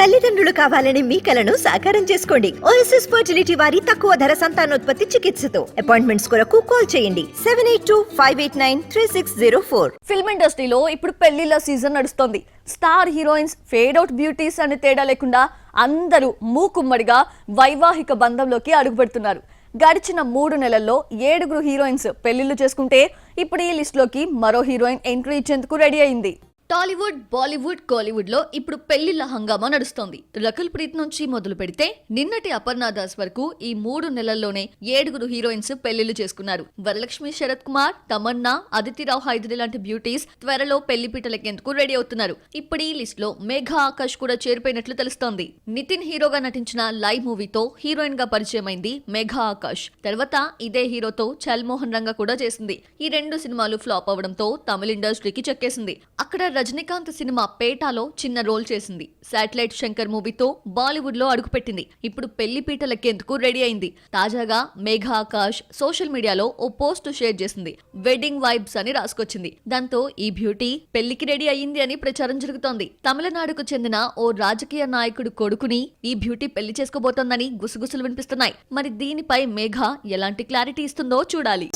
తల్లిదండ్రులు కావాలని మీ కలను సాకారం చేసుకోండి. ఓఎస్ఎస్ ఫర్టిలిటీ వారి తక్కువ ధర సంతానోత్పత్తి చికిత్సతో అపాయింట్మెంట్స్ కొరకు కాల్ చేయండి 7825893604. ఫిల్మ్ ఇండస్ట్రీలో ఇప్పుడు పెళ్లిళ్ళ సీజన్ నడుస్తోంది. Star heroines fade out beauties అనే తేడా లేకుండా అందరూ మూకుమ్మడిగా వైవాహిక బంధంలోకి అడుగుపెడుతున్నారు. గడిచిన 3 నెలల్లో 7 హీరోయిన్స్ పెళ్లిళ్లు చేసుకుంటే ఇప్పుడు ఈ లిస్టులోకి మరో హీరోయిన్ ఎంట్రీ ఇచ్చేందుకు రెడీ అయింది. టాలీవుడ్, బాలీవుడ్, కోలీవుడ్ లో ఇప్పుడు పెళ్లిళ్ల హంగామా నడుస్తోంది. రకుల్ ప్రీత్ నుంచి మొదలు పెడితే నిన్నటి అపర్ణ దాస్ వరకు ఈ 3 నెలల్లోనే 7 హీరోయిన్స్ పెళ్లిళ్లు చేసుకున్నారు. వరలక్ష్మి శరత్ కుమార్, తమన్నా, అదితిరావు హైదరి లాంటి బ్యూటీస్ త్వరలో పెళ్లిపీటలెక్కేందుకు రెడీ అవుతున్నారు. ఇప్పుడు ఈ లిస్ట్ లో మేఘా ఆకాష్ కూడా చేరిపోయినట్లు తెలుస్తోంది. నితిన్ హీరోగా నటించిన లైవ్ మూవీతో హీరోయిన్ గా పరిచయమైంది మేఘా ఆకాష్. తర్వాత ఇదే హీరోతో చల్ మోహన్ రంగా కూడా చేసింది. ఈ 2 సినిమాలు ఫ్లాప్ అవడంతో తమిళ ఇండస్ట్రీకి చెక్కేసింది. అక్కడ రజనీకాంత్ సినిమా పేటాలో చిన్న రోల్ చేసింది. శాటిలైట్ శంకర్ మూవీతో బాలీవుడ్ లో అడుగుపెట్టింది. ఇప్పుడు పెళ్లి పీటలెక్కేందుకు రెడీ అయింది. తాజాగా మేఘా ఆకాష్ సోషల్ మీడియాలో ఓ పోస్ట్ షేర్ చేసింది. వెడ్డింగ్ వైబ్స్ అని రాసుకొచ్చింది. దాంతో ఈ బ్యూటీ పెళ్లికి రెడీ అయ్యింది అని ప్రచారం జరుగుతోంది. తమిళనాడుకు చెందిన ఓ రాజకీయ నాయకుడు కొడుకుని ఈ బ్యూటీ పెళ్లి చేసుకోబోతోందని గుసగుసలు వినిపిస్తున్నాయి. మరి దీనిపై మేఘా ఎలాంటి క్లారిటీ ఇస్తుందో చూడాలి.